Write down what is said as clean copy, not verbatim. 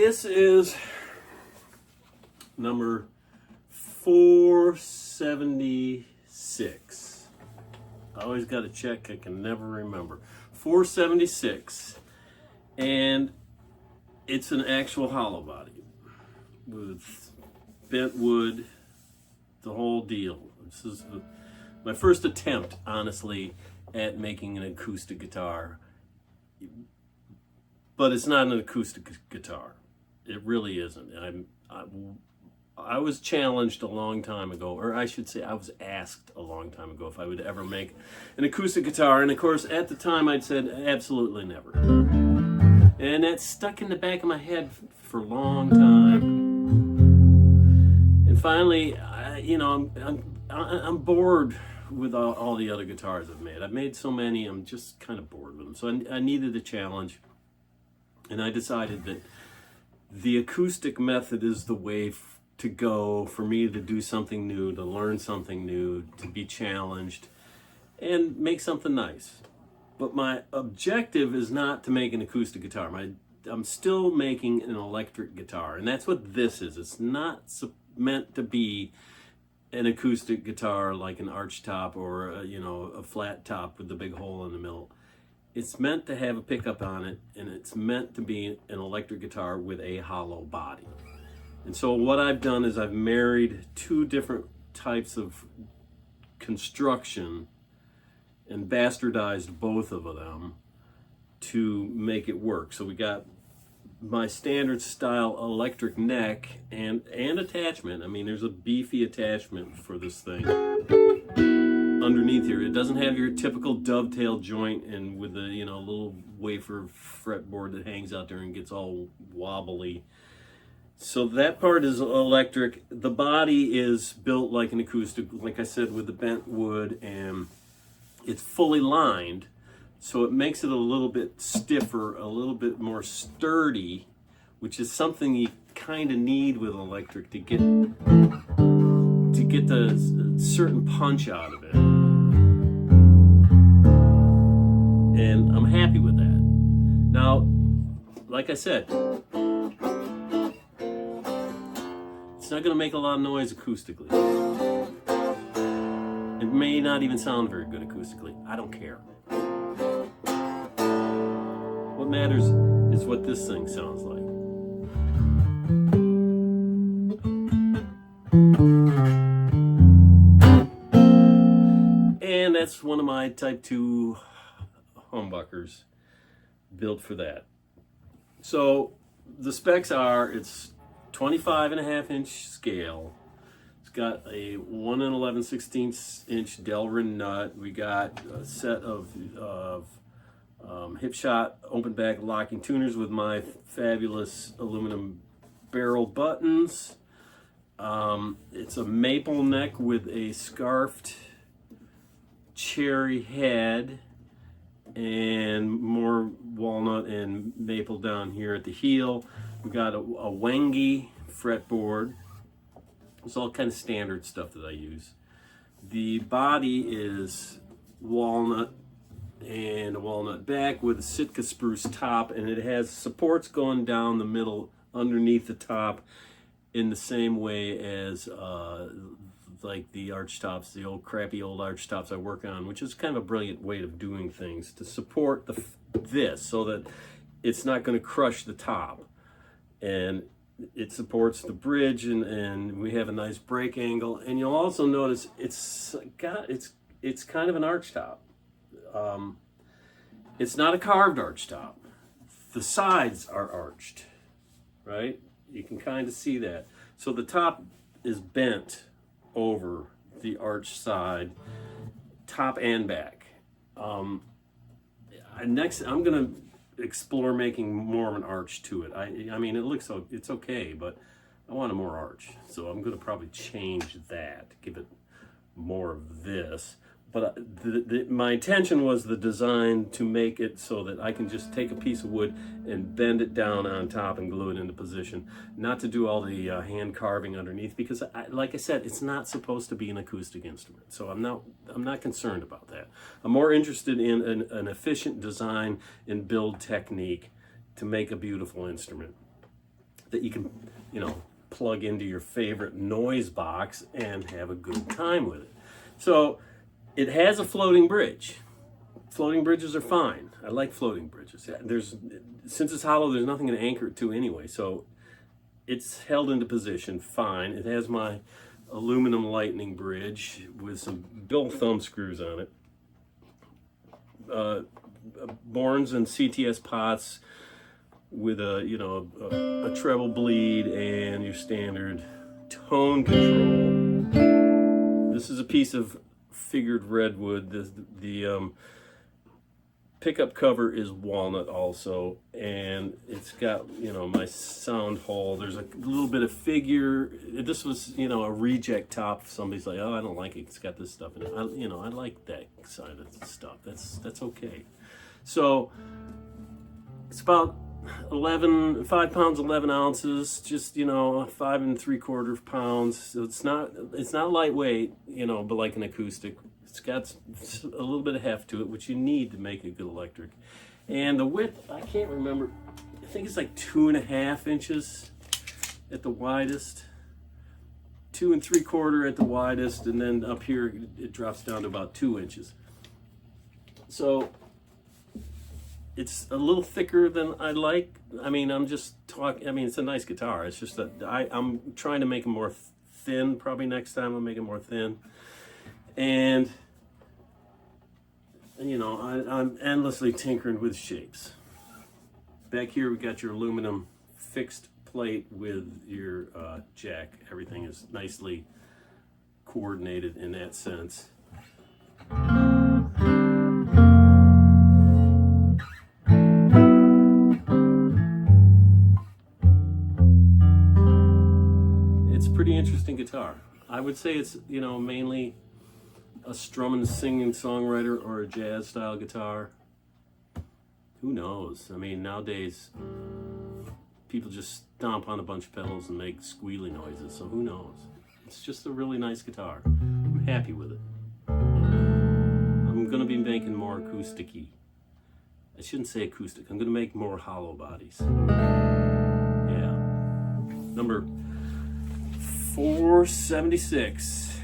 This is number 476. I always got to check, I can never remember. 476. And it's an actual hollow body with bent wood, the whole deal. This is my first attempt, honestly, at making an acoustic guitar. But it's not an acoustic guitar. It really isn't. I was challenged a long time ago, or I should say I was asked a long time ago if I would ever make an acoustic guitar. And of course, at the time I'd said absolutely never. And that stuck in the back of my head for a long time. And finally, I'm bored with all the other guitars I've made. I've made so many, I'm just kind of bored with them. So I needed a challenge. And I decided that the acoustic method is the way to go for me to do something new, to learn something new, to be challenged, and make something nice. But my objective is not to make an acoustic guitar. I'm still making an electric guitar, and that's what this is. It's not meant to be an acoustic guitar like an arch top or a flat top with the big hole in the middle. It's meant to have a pickup on it, and it's meant to be an electric guitar with a hollow body. And so what I've done is I've married two different types of construction and bastardized both of them to make it work. So we got my standard style electric neck and attachment. I mean, there's a beefy attachment for this thing underneath here. It doesn't have your typical dovetail joint and with the little wafer fretboard that hangs out there and gets all wobbly. So that part is electric. The body is built like an acoustic, like I said, with the bent wood, and it's fully lined, so it makes it a little bit stiffer, a little bit more sturdy, which is something you kind of need with electric to get the certain punch out of it. And I'm happy with that. Now, like I said, it's not going to make a lot of noise acoustically. It may not even sound very good acoustically. I don't care. What matters is what this thing sounds like. And that's one of my Type 2 humbuckers built for that. So the specs are, it's 25.5-inch scale. It's got a 1 11/16 Delrin nut. We got a set of hip shot open back locking tuners with my fabulous aluminum barrel buttons. It's a maple neck with a scarfed cherry head and more walnut and maple down here at the heel. We got a Wangi fretboard. It's all kind of standard stuff that I use. The body is walnut and a walnut back with a Sitka spruce top, and it has supports going down the middle underneath the top in the same way as like the arch tops, the crappy old arch tops I work on, which is kind of a brilliant way of doing things to support this so that it's not going to crush the top. And it supports the bridge, and we have a nice break angle. And you'll also notice it's kind of an arch top. It's not a carved arch top. The sides are arched, right? You can kind of see that. So the top is bent over the arch side, top and back. Next, I'm gonna explore making more of an arch to it. I mean, it's okay, but I want a more arch. So I'm gonna probably change that, give it more of this. But my intention was the design to make it so that I can just take a piece of wood and bend it down on top and glue it into position. Not to do all the hand carving underneath, because like I said, it's not supposed to be an acoustic instrument. So I'm not concerned about that. I'm more interested in an efficient design and build technique to make a beautiful instrument. that you can, plug into your favorite noise box and have a good time with it. So it has a floating bridge. Floating bridges are fine. I like floating bridges. Since it's hollow, there's nothing to anchor it to anyway, so it's held into position fine. It has my aluminum lightning bridge with some Bill thumb screws on it. Borns and CTS pots with a treble bleed and your standard tone control. This is a piece of figured redwood. The pickup cover is walnut also, and it's got my sound hole. There's a little bit of figure. This was a reject top. Somebody's like, oh, I don't like it, it's got this stuff in it. I like that side of stuff. That's okay. So it's about 5 pounds 11 ounces, just 5 3/4 pounds. So it's not lightweight, but like an acoustic. It's got a little bit of heft to it, which you need to make a good electric. And the width, I can't remember. I think it's like 2.5 inches at the widest, 2 3/4 at the widest, and then up here it drops down to about 2 inches. So it's a little thicker than I like. I'm just talking. It's a nice guitar. It's just that I'm trying to make it more thin. Probably next time I'll make it more thin. And I'm endlessly tinkering with shapes. Back here we got your aluminum fixed plate with your jack. Everything is nicely coordinated in that sense. It's a pretty interesting guitar. I would say it's mainly a strumming, singing songwriter or a jazz style guitar. Who knows? Nowadays people just stomp on a bunch of pedals and make squealy noises, so who knows? It's just a really nice guitar. I'm happy with it. I'm gonna be making more acoustic-y. I shouldn't say acoustic. I'm gonna make more hollow bodies. Yeah. Number 476.